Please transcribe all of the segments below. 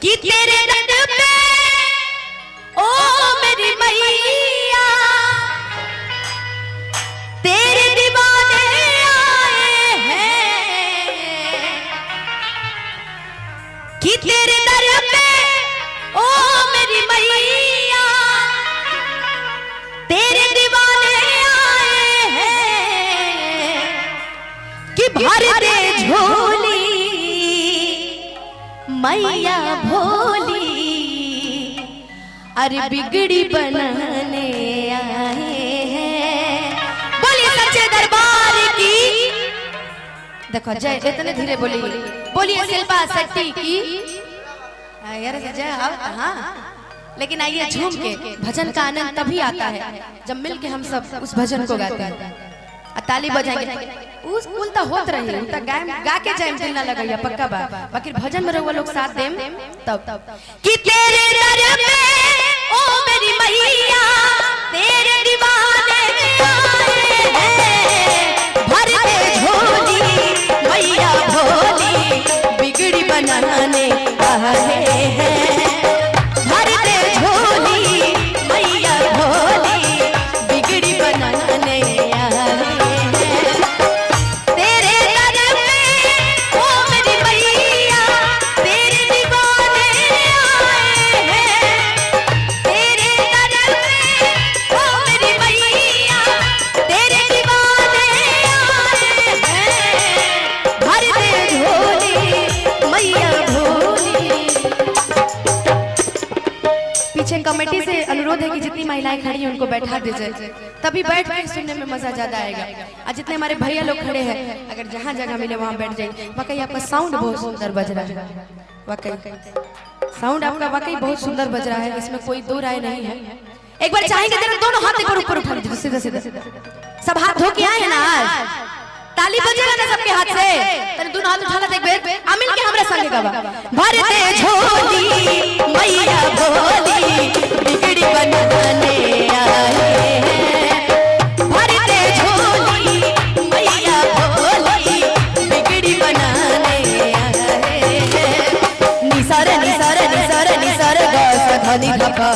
कि तेरे दर पे ओ मेरी मैया तेरे दीवाने आए हैं, कि तेरे दर पे ओ मेरी मैया तेरे दीवाने आए हैं, कि भर दे झोली मैया भोली अरे बिगड़ी बनाने आए हैं। बोलिए सच्चे दरबार की। देखो जय इतने धीरे बोली, बोलिए शिल्पा शेट्टी की। यार जय हाँ, लेकिन आइए झूम के। भजन का आनंद तभी आता है जब मिल के हम सब उस भजन को गाते हैं, ताली बजाएंगे। उस कुल तो होत रही तो गा के जाए दिल ना लगैया पक्का बा, बाकी भजन में रहुआ लोग साथ देम तब। कि तेरे दर पे ओ मेरी मैया तेरे दीवाने आए हैं, भर दे झोली मैया भोली बिगड़ी बनाने आए हैं, भर दे झोली मैया भोली बिगड़ी बनाने आए हैं। कमेटी से अनुरोध है कि जितनी महिलाएं खड़ी हैं उनको बैठा दीजिए, तभी बैठ कर सुनने में मजा ज्यादा आएगा। और जितने हमारे भैया लोग खड़े हैं अगर जहाँ जगह मिले वहाँ बैठ जाइए। वाकई आपका साउंड बहुत सुंदर बज रहा है, वाकई साउंड आपका वाकई बहुत सुंदर बज रहा है, इसमें कोई दो राय नहीं है। एक बार चाहेंगे जरा दोनों हाथ एक बार ऊपर उठा लीजिए, सीधा सीधा सब हाथ धो के आए हैं ना, ताली बजेगा ना सबके हाथ से, तेरे दोनों हाथ उठा ला एक बार आमिल के हमरा संग गावा। भर दे झोली मैया भोली बिगड़ी बनाने आए हैं, भर दे झोली मैया भोली बिगड़ी बनाने आए हैं। निसर निसर निसर निसर ग धनी धपा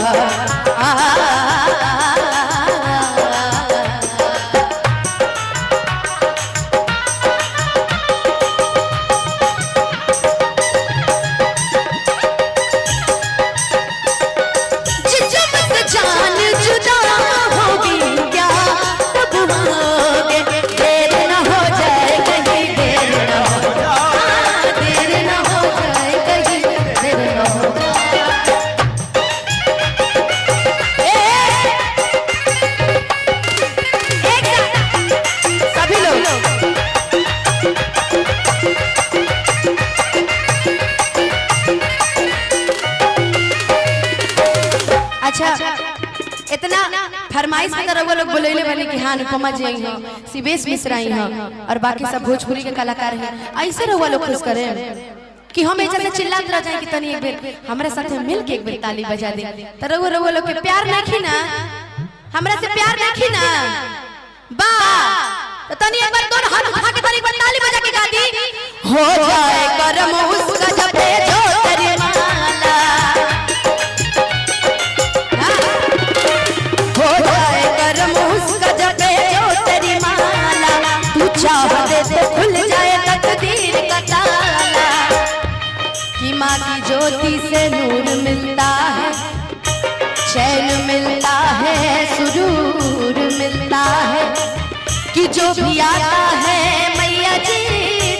इतना फरमाइश में रहुआ लोग बोलेले बने कि हाँ अनुपमा जी आई हैं, शिवेश मिश्रा आई हैं और बाकी सब भोजपुरी के कलाकार हैं। ऐसे रहुआ लोग खुश करें कि हम ऐसे चिल्लाते रह जाए कि तनी एक बार हमारे साथ मिल के एक बार ताली बजा दे। तो रहुआ लोग के प्यार नहीं ना, हमरा से प्यार नहीं ना बा, तो तनी एक बार दोनों हाथ उठा के तनी एक बार ताली बजा के गा दी। हो जाए करम उसका जब जो तेरी माला, हो जाए करम उसका जब जो तेरी माला, तू चाह दे तो खुल जाए तकदीर का ताला। कि माँ की ज्योति से नूर मिलता है, चैन मिलता है, सुरूर मिलता है, कि जो भी आता है मैया जी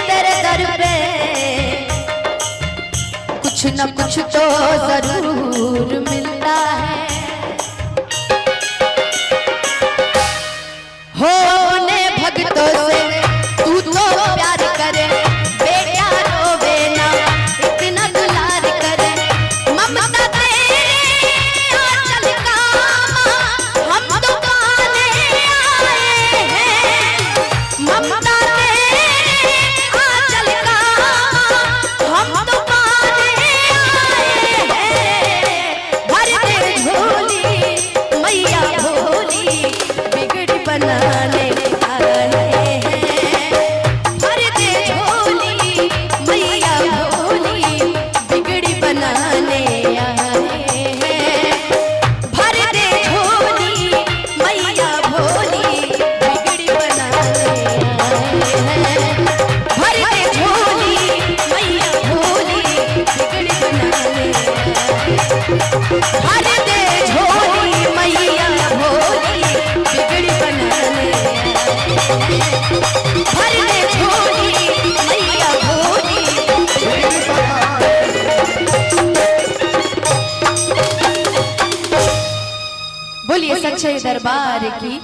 तेरे दर पे कुछ न कुछ तो जरूर मिलता है। होने भक्तों से तू तो प्यार करे, बेटा रोवे ना इतना दुलार करे, ममता तेरे आंचल का हम तो पाने आए हैं, ममता तेरे आंचल का हम तो पाने आए हैं। भर दे बनाने आए हैं। भर दे झोली मैया भोली बिगड़ी बनाने आए हैं। भर दे झोली मैया भोली बिगड़ी बनाने भर दे झोली मैया भोली बिगड़ी बनाने भर दे झोली मैया भोली। बोलिए सच्चे दरबार की।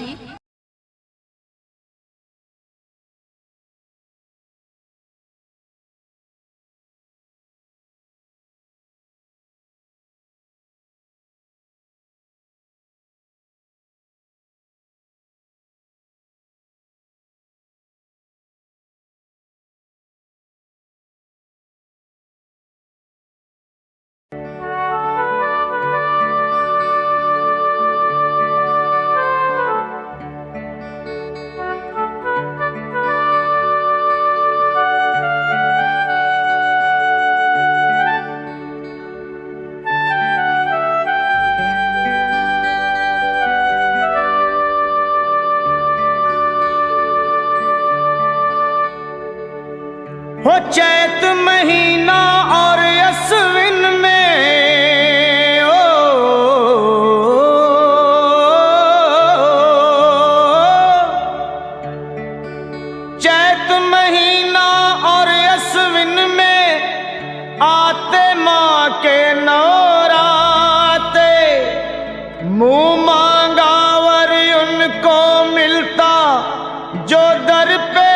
हो चैत महीना और अश्विन में चैत महीना और अश्विन में आते माँ के नौराते मुँह मांगावर उनको मिलता जो दर पे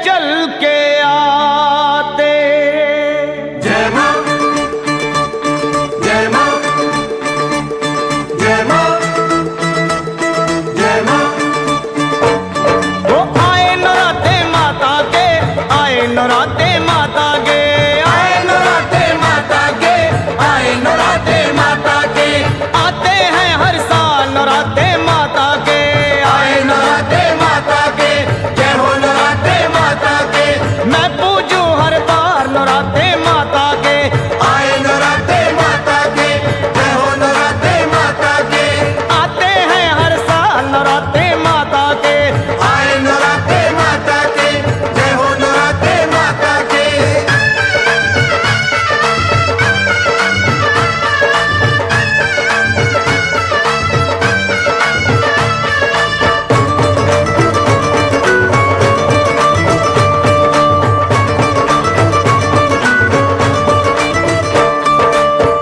चल के आते। जय माँ जय माँ जय माँ जय माँ। वो आए नराते माता के आए नराते माता के आए नराते माता के आए नराते माता के आते हैं हर साल नराते माता के आए नराते माता के जय हो नराते माता के। मैं पूजू हर बार नराते माता के आए नराते माता के जय हो नराते माता के। आते हैं हर साल नराते माता के आए नराते माता के जय हो नराते माता के।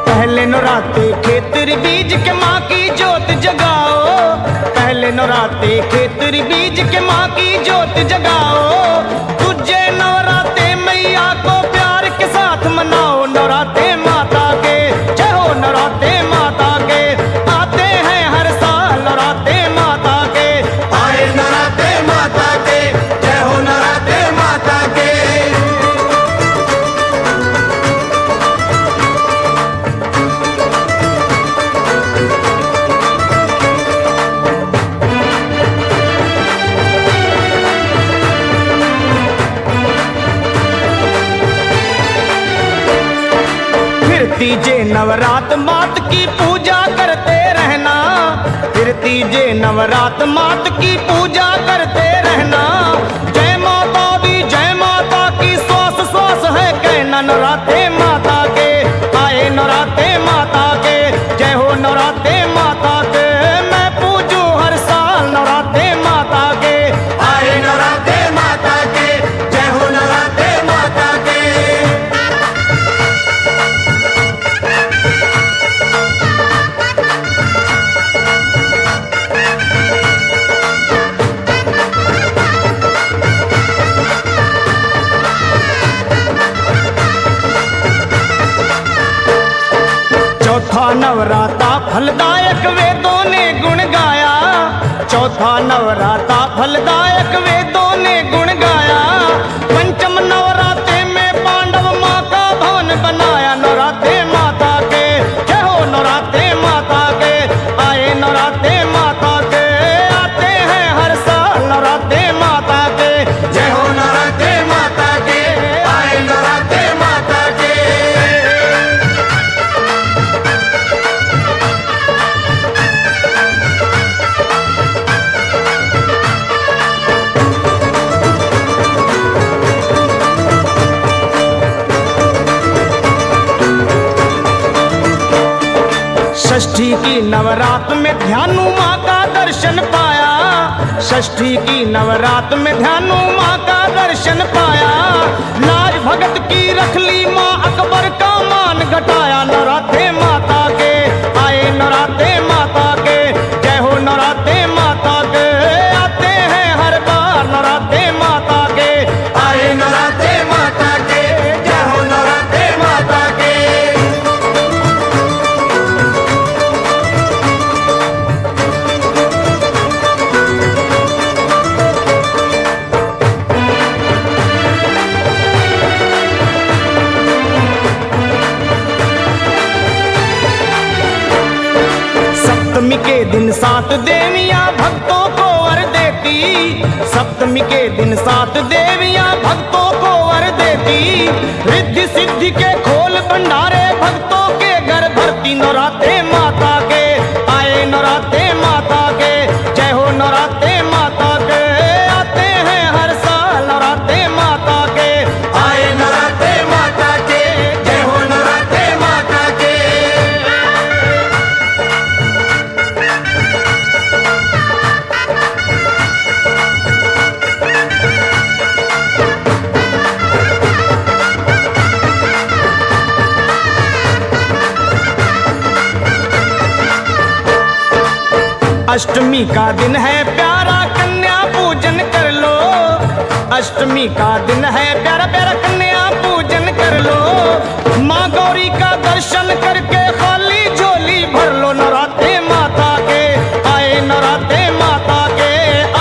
पहले नराते खेतर बीज के माँ की जोत जगाओ। पहले नराते खेतर बीज के माँ की जोत जगाओ। तुझे नवराते मैया को प्यार के साथ मनाओ। नराते माता के जय हो नराते माता के आते हैं हर साल नराते माता के। आए नराते माता के जय हो नराते माता के। तीजे नवरात मात की पूजा करते रहना। फिर तीजे नवरात मात की पूजा करते रहना। जय माता दी जय माता की श्वास श्वास है कहना। नराते माता के आए नराते माता के जय हो नराते माता के। मैं पूजू हर साल नराते माता के आए नराते माता के जय हो नराते माता के। चौथा नवराता फलदायक वेदों ने गुण गाया। चौथा नवराता फलदायक वेदों ने गुण गाया। पंचम नवराते में पांडव माँ का भवन बनाया। नराते माता के जय हो नराते माता के आए नराते माता के। आते हैं हर साल नराते माता के जय हो नराते माता के आए नराते माता के। षष्ठी की नवरात में ध्यानु माँ का दर्शन पाया, षष्ठी की नवरात में ध्यानु माँ का दर्शन पाया। लाज भगत की रख ली माँ, अकबर का मान घटाया। नौराते माता के आए, नौराते माता के, जय हो नौराते माता के, आते हैं हर बार नौराते माता के। आए नौराते माता के, जय हो नौराते माता के। सप्तमी के दिन 7 देवियां भक्तों को वर देती, सप्तमी के दिन 7 देवियां भक्तों को वर देती। रिद्धि सिद्धि के खोल भंडारे भक्तों के घर भरती। नौराते माता के आए, नौराते माता के, जय हो नौराते माता के, आते हैं हर साल नौराते माता के। आए नौराते माता के, जय हो नौराते माता के। अष्टमी का दिन है प्यारा, कन्या पूजन कर लो। अष्टमी का दिन है प्यारा प्यारा, कन्या पूजन कर लो। माँ गौरी का दर्शन करके खाली झोली भर लो। नौराते माता के आए, नौराते माता के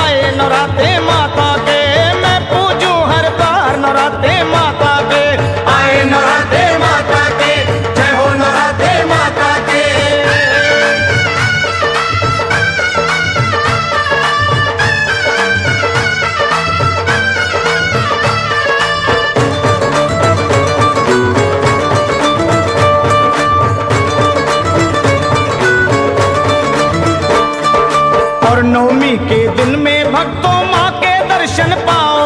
आए, नौराते माता के, मैं पूजूं हर बार नौराते माता के। आए नौराते माता के, जय हो नौराते माता के। और नवमी के दिन में भक्तों माँ के दर्शन पाओ,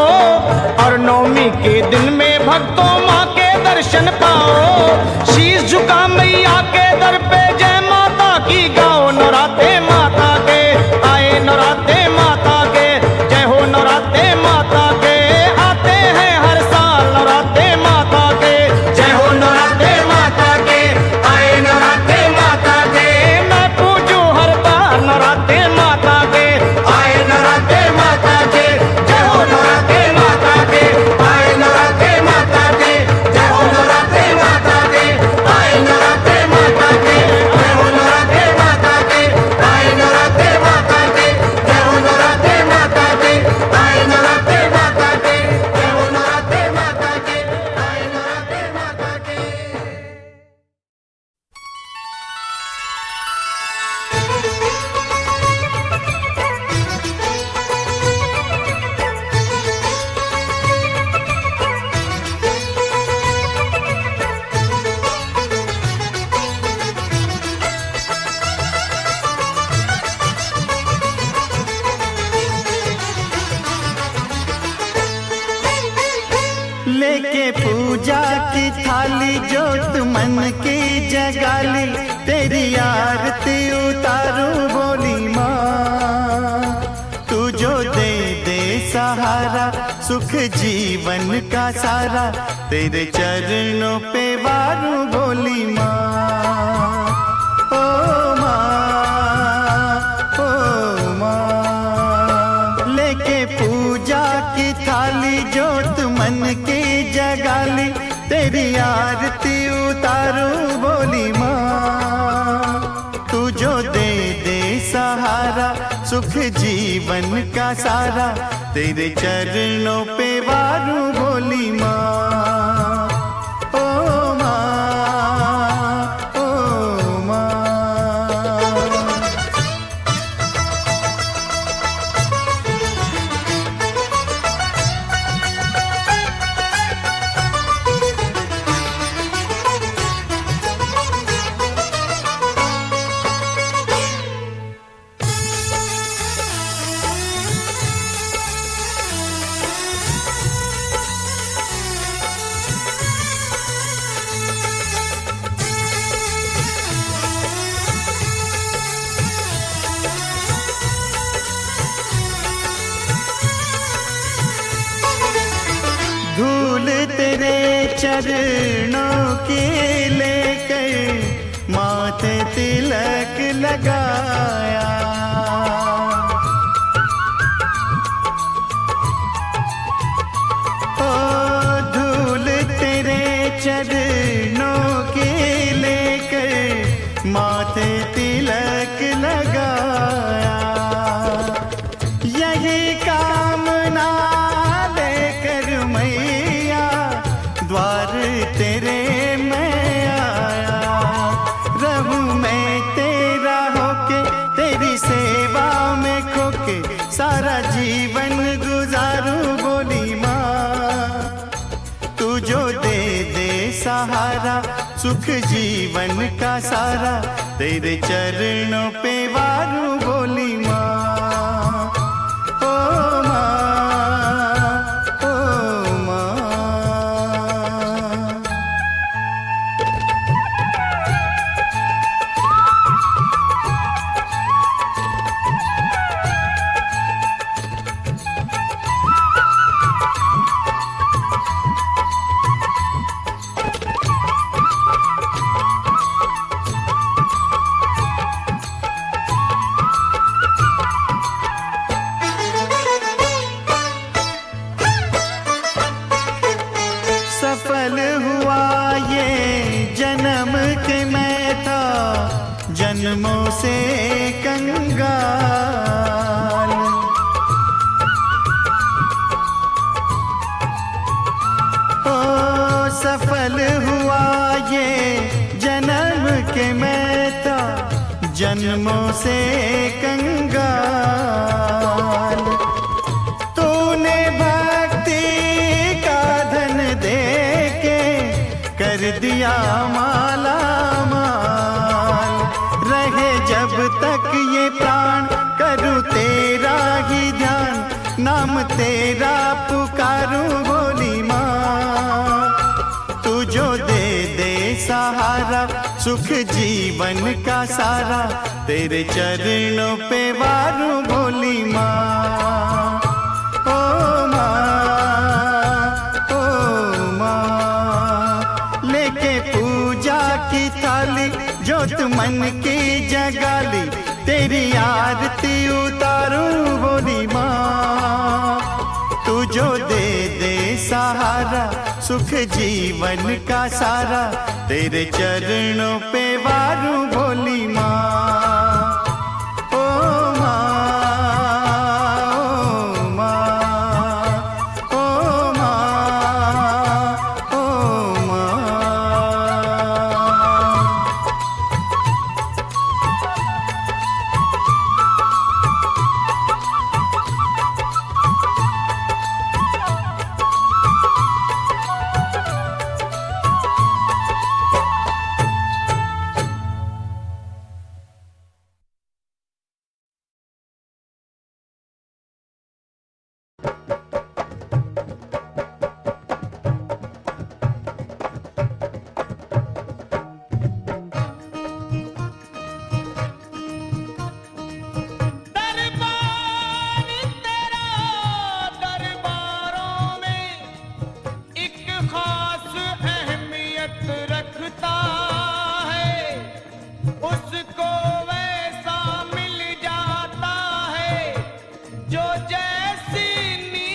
और नवमी के दिन में भक्तों माँ के दर्शन पाओ। शीश झुका मैया के दर पे जय माता की गाओ। नौराते माता के आए, नौराते माता के, जय हो नौराते माता के, आते हैं हर साल नौराते माता के। जय हो नौराते माता के, आए नौराते माता के। मैं पूजूं हर बार नौराते माता के। आए नौराते माता के, जय हो नौराते माता के। आए नौराते माता के, जय हो नौराते माता के। आए नौराते माता के, जय हो नौराते माता के। आए नौराते माता के, जय हो नौराते माता के। आए नौराते माता के, जय हो नौराते माता के। आए नौराते माता के। लेके पूजा की थाली जोत मन की जगाली, तेरी आरती उतारू बोली माँ। तू जो दे दे सहारा, सुख जीवन का सारा, तेरे चरणों पे वारू बोली माँ। ओ माँ, ओ माँ। लेके पूजा की थाली जोत मन की जगाली, तेरी आरती उतारू बोली माँ। तू जो दे दे सहारा, सुख जीवन का सारा, तेरे चरणों पे वारू बोली माँ। ओ माँ, ओ माँ। चरणों के लेकर माथे तिलक लगाया। ओ धूल तेरे चरणों के लेकर माथे तिलक लगाया। यही कामना लेकर मैया द्वार तेरे मैं आया। रहूं मैं तेरा होके तेरी सेवा में खोके सारा जीवन गुजारूं बोली माँ। तू जो दे दे सहारा सुख जीवन का सारा तेरे चरणों पे वारूं बोली माँ। सफल हुआ ये जन्म के मैं था जन्मों से कंगाल। ओ सफल हुआ ये जन्म के मैं था जन्मों से कंगाल। तूने भक्ति का धन दे के कर दिया माला माल। रहे जब तक ये प्राण करूं तेरा ही ध्यान नाम तेरा पुकारूं बोली माँ। तू जो दे दे सहारा सुख जीवन का सारा तेरे चरणों पे वारूं बोली माँ। ओ माँ, ओ माँ, लेके पूजा की थाली जोत मन की जगाली तेरी आरती उतारूं बोली माँ। तू जो दे दे सहारा सुख जीवन का सारा तेरे चरणों पे वारूं बोली माँ। ओ माँ, ओ माँ, ओ माँ। जो जैसी नी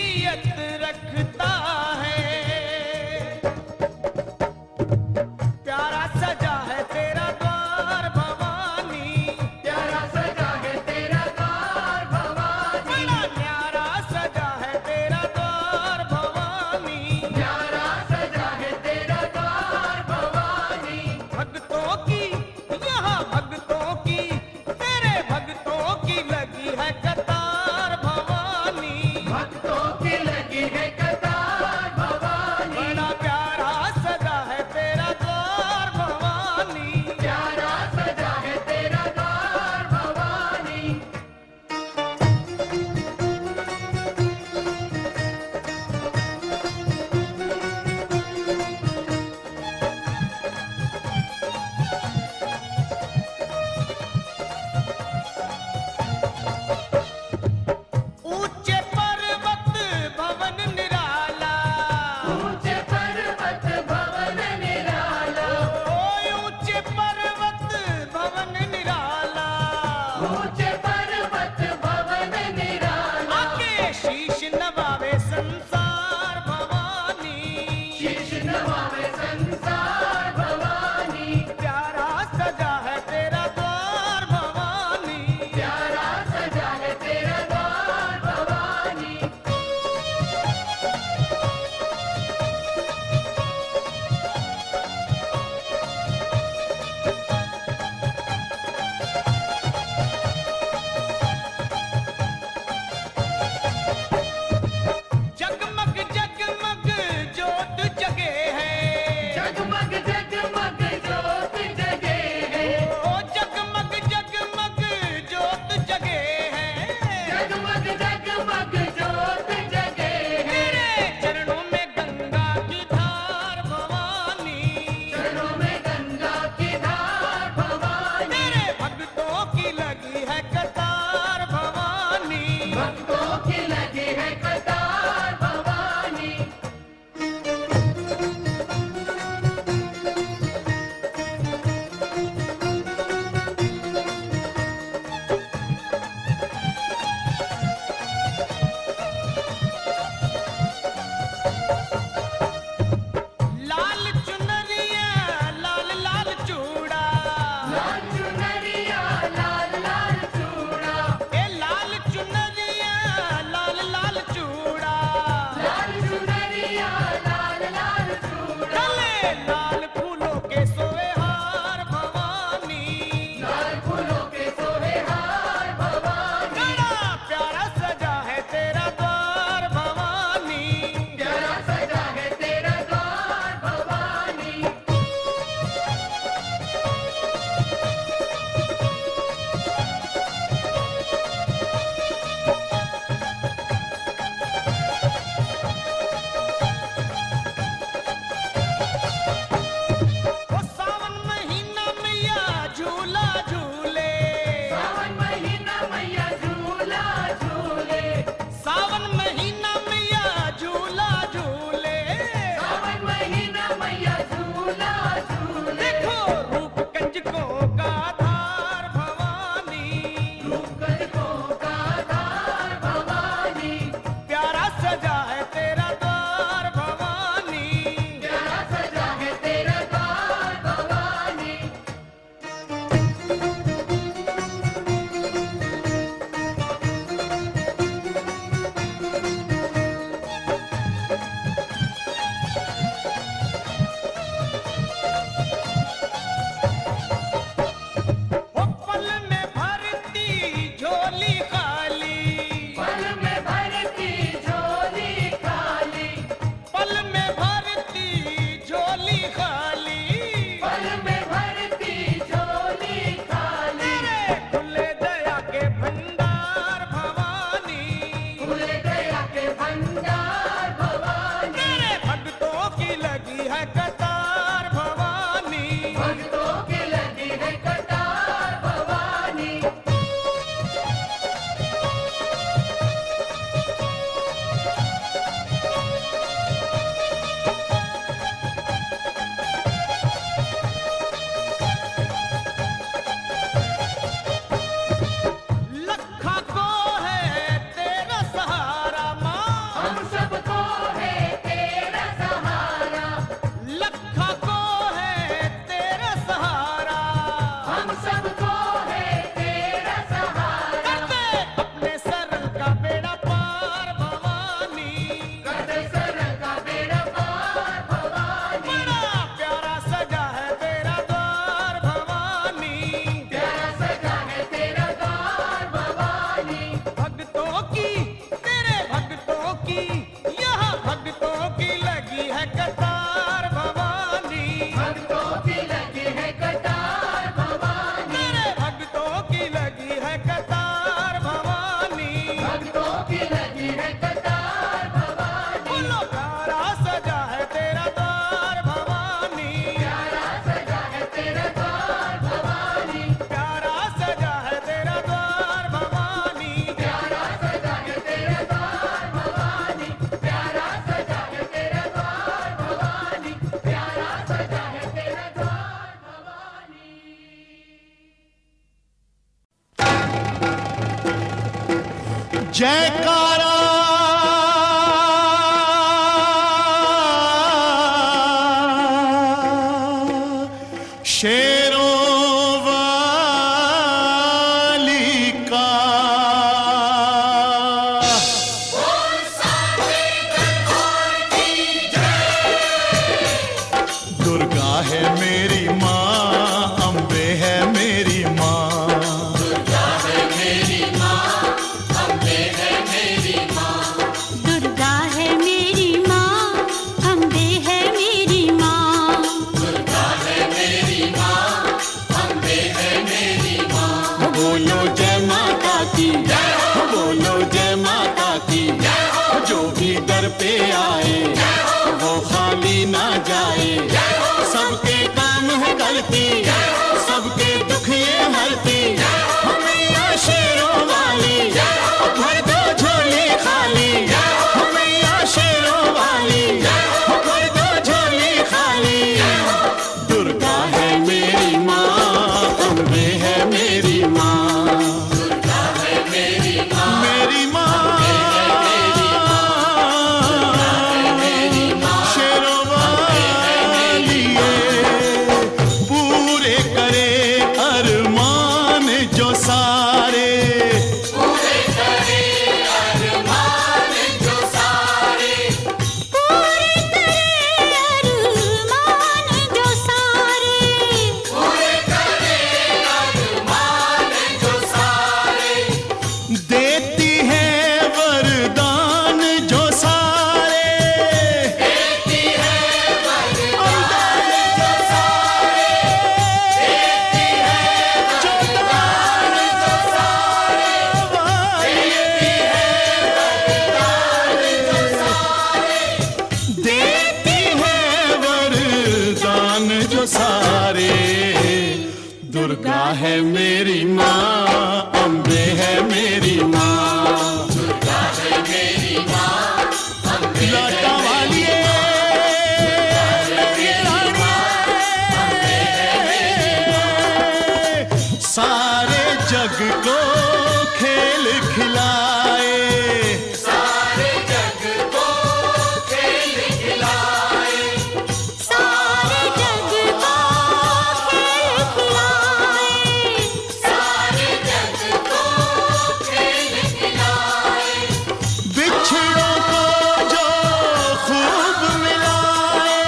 ए लाल चुनरिया लाल लाल चूड़ा चले लाल फूलों के सोए हार भवानी बड़ा प्यारा सजा है तेरा द्वार भवानी ओ सावन महीना मैया झूला झूले सावन महीना मैया झूला झूले देखो रूप कंजकों का धार भवानी प्यारा सजा है तेरा द्वार भवानी ओ पल में भरती झोली खाली पल में भरती झोली खाली तेरे खुले दया के भंडार भवानी तेरे भक्तों की लगी है कतार भवानी लखा को है तेरा सहारा माँ लखा को है तेरा सहारा करते अपने सरल का बेड़ा पार भवानी बड़ा प्यारा सजा है तेरा द्वार भवानी भक्तों की तेरे भक्तों की यहाँ भक्तों की लगी है कतार भवानी तेरे भक्तों की लगी है कतार भवानी बोलो प्यारा सजा है तेरा द्वार भवानी प्यारा सजा है तेरा द्वार भवानी जयकारा शेरों वाली का दुर्गा है मेरी माँ अम्बे है मेरी माँ दुर्गा है मेरी माँ, अम्बे है मेरी दुर्गा है मेरी माँ, अम्बे है मेरी माँ, दुर्गा है मेरी माँ, अम्बे लाटा वाली सारे जग को खेल खिलाए, सारे जग को खेल खिलाए, सारे जग को खेल खिलाए, सारे जग को खेल खिलाए, बिछड़ों को जो खूब मिलाए,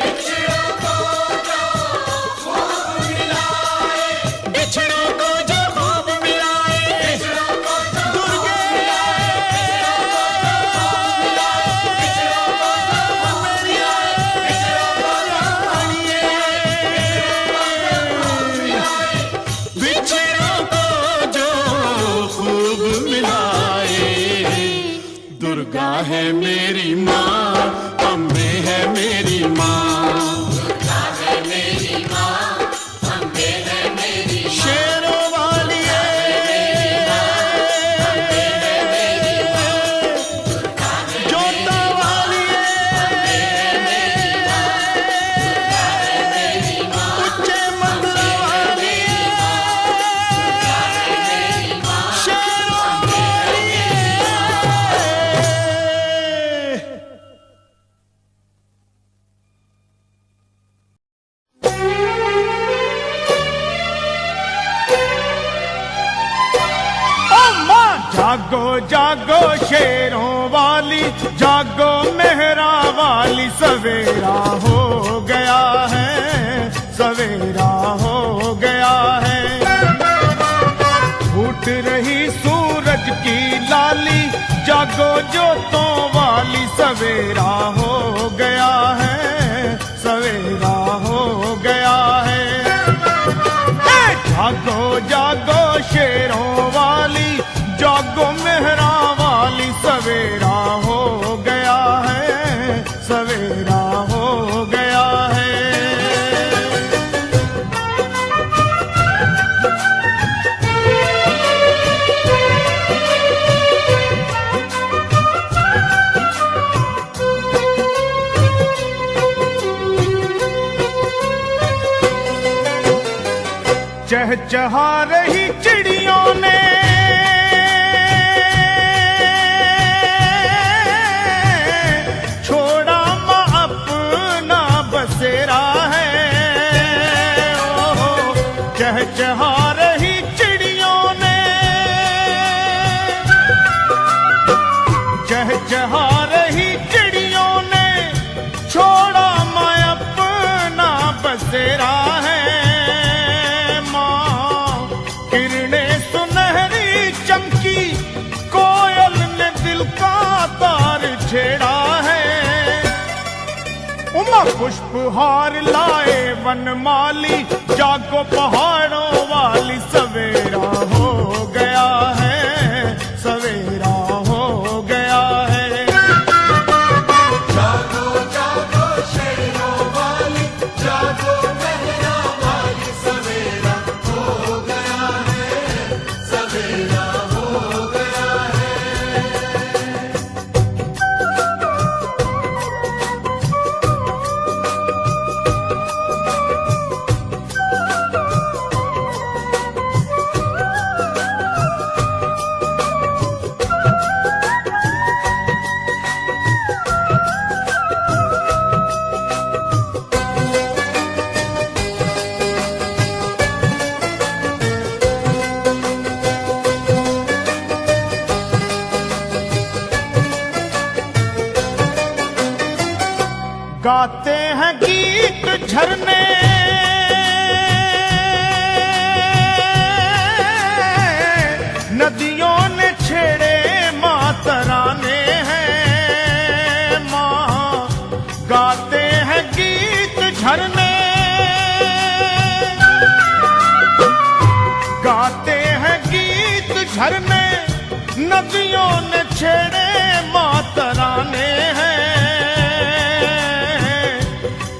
बिछड़ों को जो खूब मिलाए, बिछड़ों को जो खूब मिलाए, बिछड़ों को जो दुर्गे बिछड़ों को जो खूब मिलाए, दुर्गा है मेरी माँ, अम्बे है मेरी माँ, दुर्गा है मेरी माँ, अम्बे है मेरी माँ, शेरों वाली जोता वाली उच्चे मंदिर वाली शेरों वाली जागो जागो शेरों वाली, जागो मेहरा वाली, सवेरा हो गया है, सवेरा हो गया है। फूट रही सूरज की लाली, जागो जोतों वाली, सवेरा हो गया है, सवेरा हो गया है। जागो जागो शेरों वाली, जागो मेहरा वाली, सवेरा हो गया है, सवेरा हो गया है। चहचहा रही चिड़ियों ने छोड़ा माँ अपना बसेरा है, ओहो चहचहा रही चिड़ियों ने, चहचहा रही चिड़ियों ने छोड़ा माँ अपना बसेरा है। किरणें सुनहरी चमकी, कोयल ने दिल का तार छेड़ा है। उमा पुष्पहार लाए वनमाली, जागो पहाड़ों वाली, सवेरा हो गया है, सवेरा हो गया है। जागो जागो शेरों वाली, जागो मेहरा वाली, सवेरा हो गया है, सवेरा हो गया है। गाते हैं गीत झरने, नदियों ने छेड़े माँ तराने हैं, माँ गाते हैं गीत झरने, गाते हैं गीत झरने, नदियों ने छेड़े माँ तराने हैं।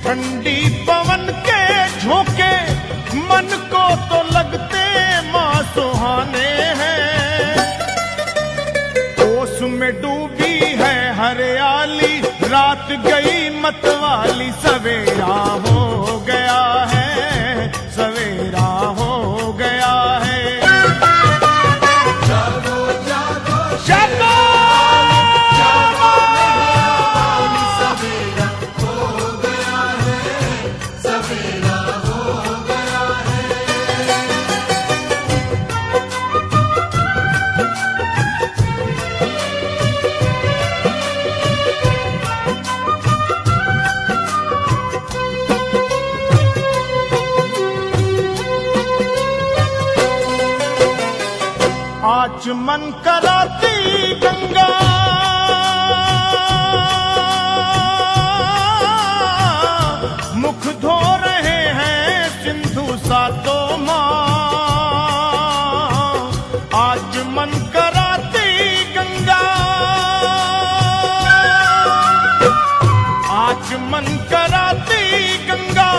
ठंडी पवन के झोंके मन को सुहाने हैं। ओस में डूबी है हरियाली, रात गई मतवाली, सवेरा हो गया है, सवेरा हो गया है। जागो जागो जागो सवेरा हो गया है, सवेरा हो गया है। आचमन कराती गंगा, मुख धो रहे हैं सिंधु सातों माँ। आचमन कराती गंगा, आचमन कराती गंगा,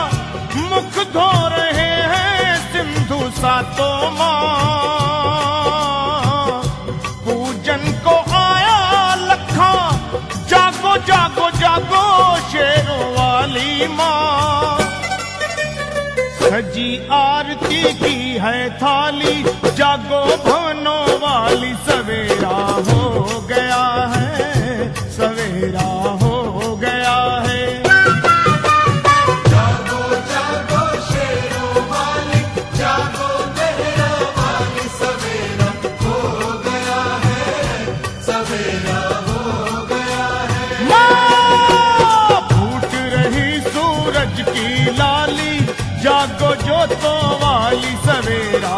मुख धो रहे हैं सिंधु सातों माँ। पूजन को आया लखा, जागो जागो जागो शेरों वाली माँ। सजी आरती की है थाली, जागो भवनों वाली, सवेरा हो गया है, सवेरा हो गया है। जागो जागो शेरों वाली, जागो मेहरा वाली, सवेरा हो गया है, सवेरा हो गया है। माँ फूट रही सूरज की लाली, जागो जोतों वाली, सवेरा